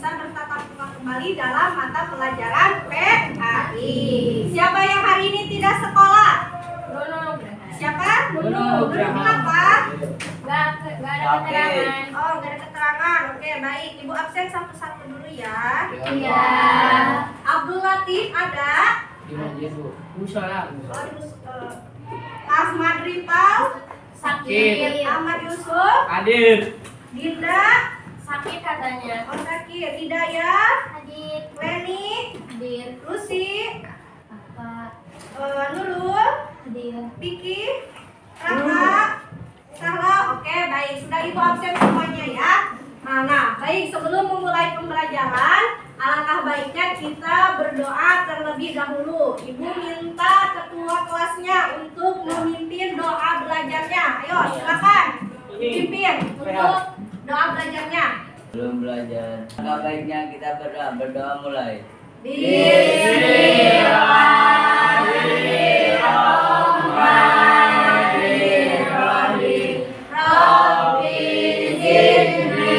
bisa bertatap muka kembali dalam mata pelajaran PAI. Siapa yang hari ini tidak sekolah? Siapa? Nunu. Kenapa? Gak ada keterangan. Oh, gak ada keterangan. Oke, baik. Ibu absen satu-satu dulu ya. Iya. Abdul Latif ada? Ahmad Ripal? Sakit. Ahmad Yusuf? Hadir. Dinda? Sakit katanya. Oh, sakit. Hidayah? Hadir. Leni? Hadir. Lucy? Apa? Nurul? Hadir. Vicky? Raka? Sahla? Oke, baik. Sudah ibu absen semuanya ya. Nah, baik. Sebelum memulai pembelajaran, alangkah baiknya kita berdoa terlebih dahulu. Ibu minta ketua kelasnya untuk memimpin doa belajarnya. Ayo, silakan. Pimpin untuk doa belajarnya. Belum belajar. Alangkah baiknya kita berdoa mulai. Bismillahirrahmanirrahim. Rabbi zidni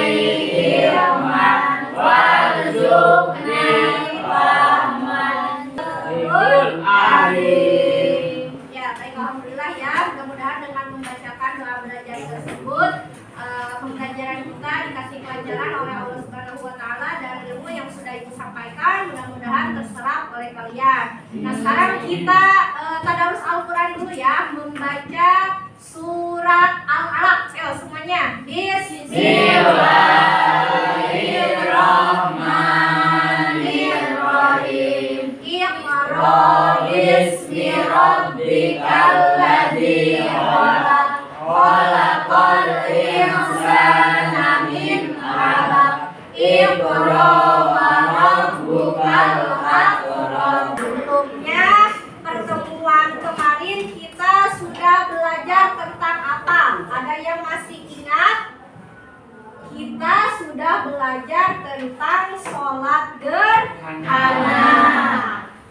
ilman warzuqni fahman. Amin. Ya, baik, alhamdulillah ya. Mudah-mudahan dengan membacakan doa belajar tersebut, pembelajaran kita dikasih pelajaran oleh Allah Subhanahu wa taala dan ilmu yang sudah Ibu sampaikan mudah-mudahan terserap oleh kalian. Nah, sekarang kita tadarus Al-Qur'an dulu ya, membaca surat Al-Alaq. Ayo semuanya. Bismillahirrahmanirrahim. Iqra bismi rabbikal ladzi khalaq. Khalaqal insana min 'alaq. Iqra wa rabbukal akram. Sebelumnya pertemuan kemarin kita sudah belajar tentang apa? Ada yang masih ingat? Kita sudah belajar tentang sholat gerhana.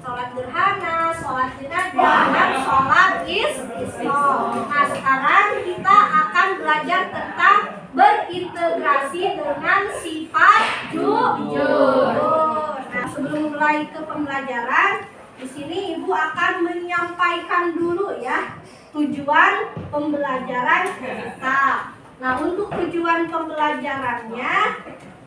Sholat gerhana, sholat jenazah, dan sholat istisqa. Nah, sekarang kita akan belajar tentang berintegrasi dengan sifat jujur. Nah, sebelum mulai ke pembelajaran, di sini Ibu akan menyampaikan dulu ya tujuan pembelajaran kita. Nah, untuk tujuan pembelajarannya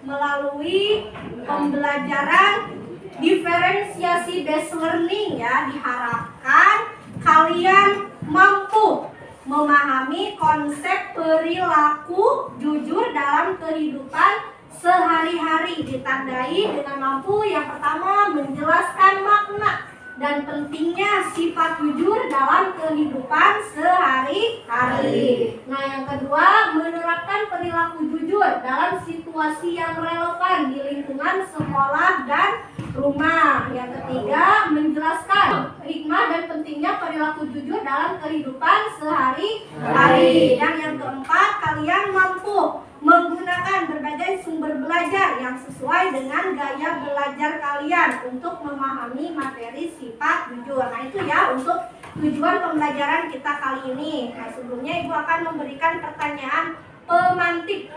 melalui pembelajaran diferensiasi based learning ya, diharapkan kalian mampu memahami konsep perilaku jujur dalam kehidupan sehari-hari, ditandai dengan mampu yang pertama menjelaskan makna dan pentingnya sifat jujur dalam kehidupan sehari-hari. Nah, yang kedua, menerapkan perilaku jujur dalam situasi yang relevan di lingkungan sekolah dan rumah. Yang ketiga, menjelaskan hikmah dan pentingnya perilaku jujur dalam kehidupan sehari-hari. Dan yang keempat, kalian mampu menggunakan berbagai sumber belajar yang sesuai dengan gaya belajar kalian untuk memahami materi sifat jujur. Nah, itu ya untuk tujuan pembelajaran kita kali ini. Nah, sebelumnya Ibu akan memberikan pertanyaan pemantik.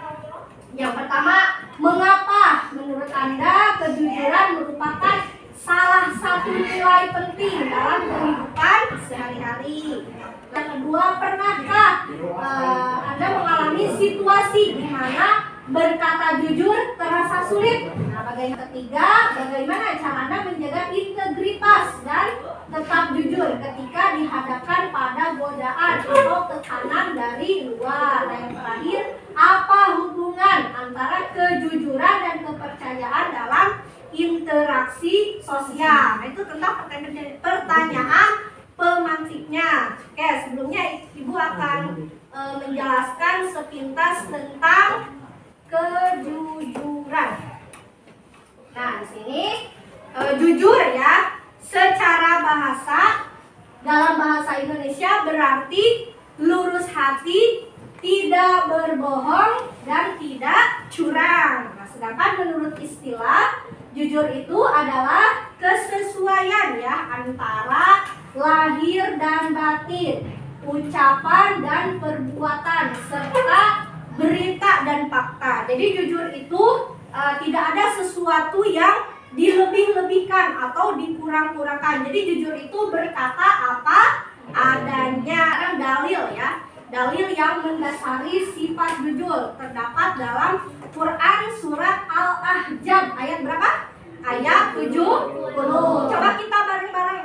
Yang pertama, mengapa menurut Anda kejujuran merupakan salah satu nilai penting dalam kehidupan sehari-hari? Yang kedua, pernahkah Anda mengalami situasi di mana berkata jujur terasa sulit? Nah, yang ketiga, bagaimana cara Anda menjaga integritas dan tetap jujur ketika dihadapkan pada godaan atau tekanan dari luar? Nah, yang terakhir, apa hubungan antara kejujuran dan kepercayaan dalam interaksi sosial? Nah, itu tentang pertanyaan pemantiknya. Oke, sebelumnya Ibu akan menjelaskan sepintas tentang kejujuran. Nah, di sini jujur ya, secara bahasa dalam bahasa Indonesia berarti lurus hati, tidak berbohong dan tidak curang. Nah, sedangkan menurut istilah jujur itu adalah kesesuaian ya antara lahir dan batin, ucapan dan perbuatan, serta berita dan fakta. Jadi jujur itu tidak ada sesuatu yang dilebih-lebihkan atau dikurang-kurangkan. Jadi jujur itu berkata apa adanya. Sekarang dalil ya. Dalil yang mendasari sifat jujur terdapat dalam Quran surat Al-Ahzab ayat berapa? Ayat 70. Coba kita bareng-bareng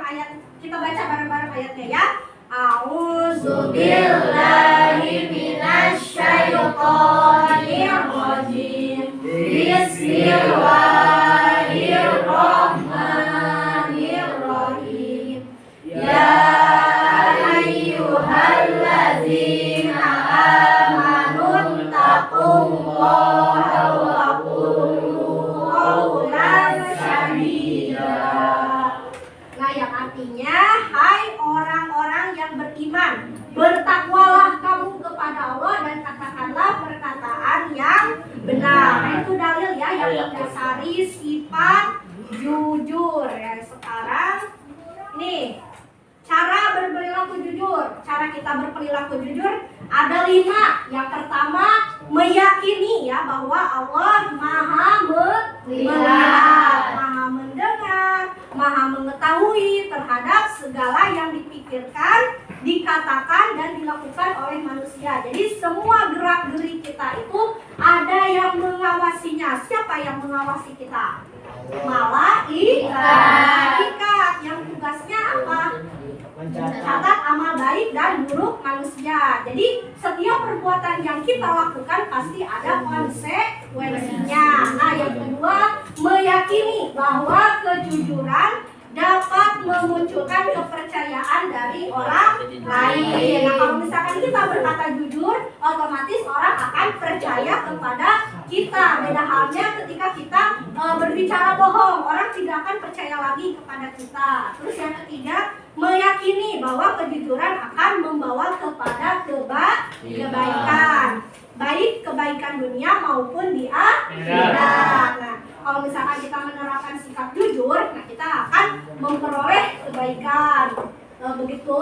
kita baca bareng-bareng ayatnya ya. A'udzubillahi minasyaitonir rajim. Bismillahirrahmanirrahim. Ya ayyuhalladzina amanu taqullaha wa qulu qawlan sadida. Nah, yang artinya, hai orang-orang yang beriman, bertakwalah kamu kepada Allah dan katakanlah perkataan yang benar. Nah, itu dalil ya yang mendasari sifat jujur. Ya, sekarang nih cara berperilaku jujur. Cara kita berperilaku jujur ada 5. Yang pertama, meyakini ya bahwa Allah Maha melihat, Maha mendengar, Maha mengetahui terhadap segala yang dipikirkan, dikatakan dan dilakukan oleh manusia. Jadi semua gerak-gerik kita itu ada yang mengawasinya. Siapa yang mengawasi kita? Malaikat yang tugasnya apa? Mencatat amal baik dan buruk manusia. Jadi setiap perbuatan yang kita lakukan pasti ada konsekuensinya. Nah, yang kedua, meyakini bahwa kejujuran dapat memunculkan kepercayaan dari orang lain. Nah, kalau misalkan kita berkata jujur, otomatis orang akan percaya kepada kita. Beda halnya ketika kita berbicara bohong, orang tidak akan percaya lagi kepada kita. Terus yang ketiga, meyakini bahwa kejujuran akan membawa kepada kebaikan, baik kebaikan dunia maupun di akhirat. Nah, kalau misalkan kita menerapkan sikap jujur, nah kita akan memperoleh kebaikan. Begitu.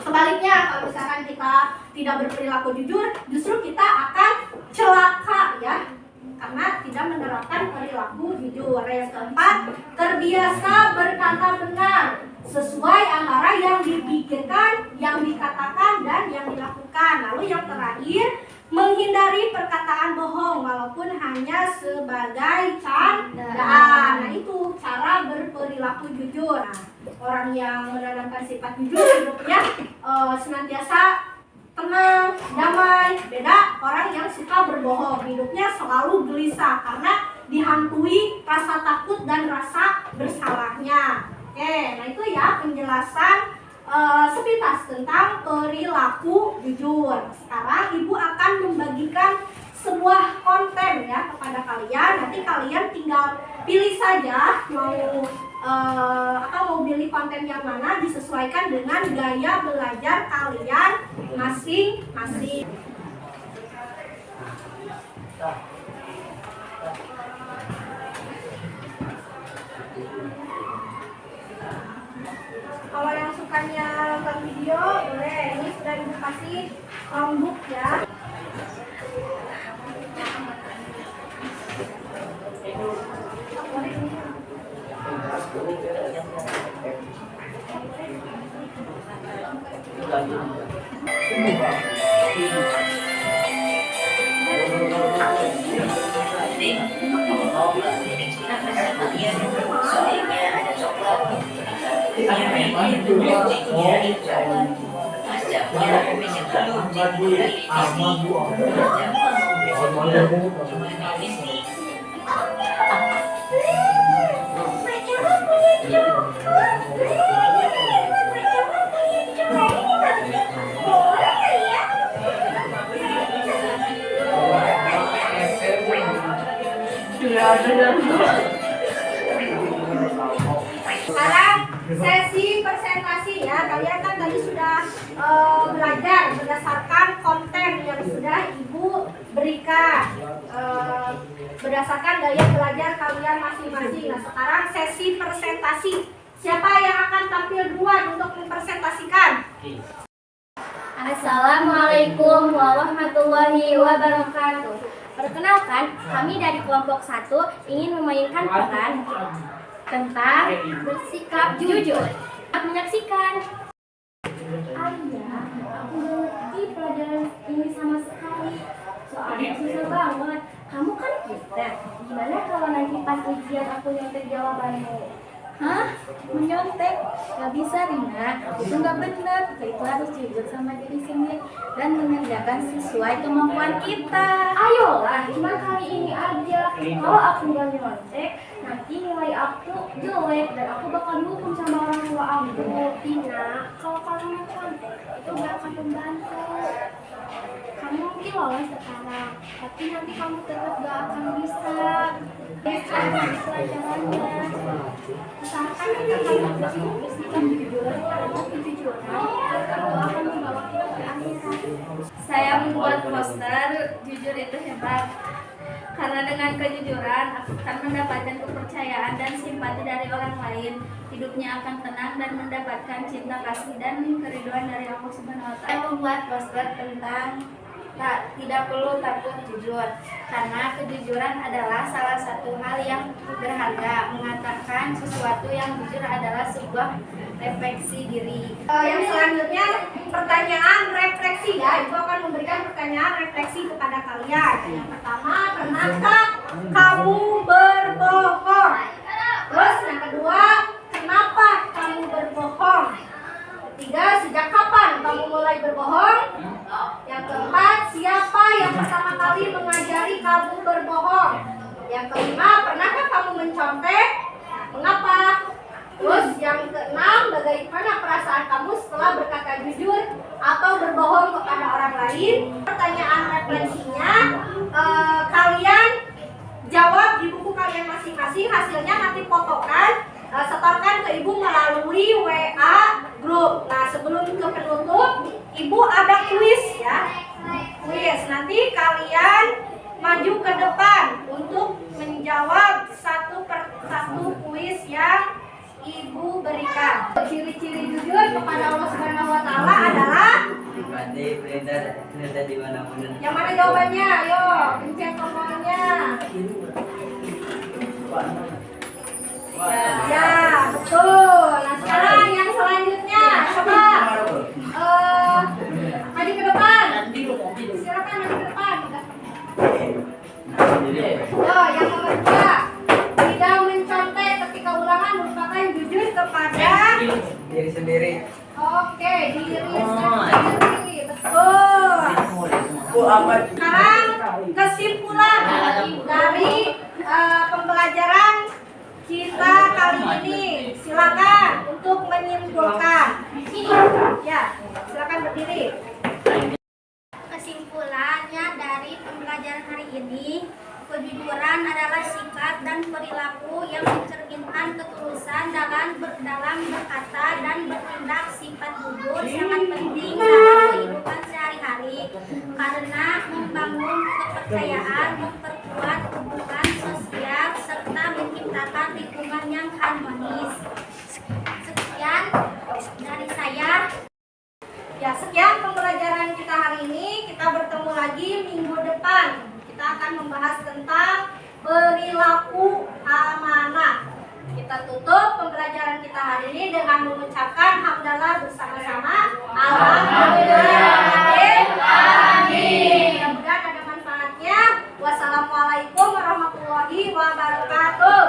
Sebaliknya, kalau misalkan kita tidak berperilaku jujur, justru kita akan celaka ya, karena tidak menerapkan perilaku jujur. Yang keempat, terbiasa berkata benar sesuai antara yang dipikirkan, yang dikatakan, dan yang dilakukan. Lalu yang terakhir, menghindari perkataan bohong walaupun hanya sebagai candaan. Nah, itu cara berperilaku jujur. Nah, orang yang menanamkan sifat jujur hidupnya senantiasa tenang, damai. Beda orang yang suka berbohong, hidupnya selalu gelisah karena dihantui rasa takut dan rasa bersalahnya. Oke, nah itu ya penjelasan sepintas tentang perilaku jujur. Sekarang Ibu akan membagikan sebuah konten ya kepada kalian. Nanti kalian tinggal pilih saja mau pilih konten yang mana, disesuaikan dengan gaya belajar kalian masing-masing. Kalau yang sukanya nonton video boleh, ini sudah Ibu kasih book ya. Sekarang sesi presentasi ya. Kalian kan tadi sudah belajar berdasarkan konten yang sudah Ibu berikan, berdasarkan gaya belajar kalian masing-masing. Nah, sekarang sesi presentasi. Siapa yang akan tampil duluan untuk mempresentasikan? Assalamualaikum warahmatullahi wabarakatuh. Perkenalkan, kami dari kelompok 1 ingin memainkan peran tentang bersikap jujur. Menyaksikan. Ayah, aku gak ngerti pelajaran ini sama sekali. Soalnya susah banget. Kamu kan pintar. Gimana kalau nanti pas ujian aku nyontek jawabanmu? Hah? Menyontek? Gak bisa, Rina. Itu gak benar. Kita itu harus jujur sama diri sendiri dan mengerjakan sesuai kemampuan kita. Ayolah, cuma kali ini aja. Kalau aku gak nyontek, nanti nilai aku jelek dan aku bakal dihukum sama orang tua aku. Tina, kalau kamu nyontek, itu gak akan membantu. Kamu mungkin lolos sekarang, tapi nanti kamu tetap gak akan bisa. Pelajarannya. Usahakan kamu bersikap jujur, karena kejujuran itu akan membawa kita ke akhirat. Saya membuat poster jujur itu hebat. Karena dengan kejujuran akan mendapatkan kepercayaan dan simpati dari orang lain. Hidupnya akan tenang dan mendapatkan cinta kasih dan keriduan dari Allah Subhanahu wa Ta'ala. Saya membuat poster tentang tidak perlu takut jujur, karena kejujuran adalah salah satu hal yang berharga. Mengatakan sesuatu yang jujur adalah sebuah refleksi diri. Yang selanjutnya pertanyaan refleksi ya. Ibu akan memberikan pertanyaan refleksi kepada kalian. Yang pertama, pernahkah kamu berbohong? Terus yang kedua, kenapa kamu berbohong? Ketiga, sejak kapan kamu mulai berbohong? Yang keempat, siapa yang pertama kali mengajari kamu berbohong? Yang kelima, pernahkah kamu mencontek? Mengapa? Terus yang keenam, bagaimana perasaan kamu setelah berkata jujur atau berbohong kepada orang lain? Pertanyaan refleksinya, kalian jawab di buku kalian masing-masing. Hasilnya nanti fotokan, setorkan ke ibu melalui WA grup. Nah, sebelum ke penutup, ibu ada kuis ya. Kuis, nanti kalian maju ke depan untuk menjawab satu persatu kuis yang ibu berikan. Ciri-ciri jujur kepada Allah Subhanahu wa Ta'ala adalah Mati perintah dimanapun. yang mana jawabannya? Ayo, pencet tombolnya. Ya, betul. Nah, sekarang yang selanjutnya, coba maju ke depan. Silakan maju ke depan. Yo, yang nomor 2, tidak mencontek ketika ulangan merupakan jujur kepada Diri sendiri. oke, diri sendiri. Betul. Sekarang kesimpulan dari pembelajaran kita kali ini. Silakan untuk menyimpulkan. Ya, silakan berdiri. Kesimpulannya dari pembelajaran hari ini, kejujuran adalah sikap dan perilaku yang mencerminkan ketulusan dalam berkata dan bertindak. Sifat jujur sangat penting dalam kehidupan sehari-hari karena membangun kepercayaan, memperkuat hubungan sosial, serta menciptakan lingkungan yang harmonis. Sekian dari saya. Ya, sekian pembelajaran kita hari ini. Kita bertemu lagi minggu depan. Kita akan membahas tentang perilaku amanah. Kita tutup pembelajaran kita hari ini dengan mengucapkan hamdalah bersama-sama. Alhamdulillah. Amin. Mudah-mudahan ada manfaatnya. Wassalamualaikum warahmatullahi wabarakatuh.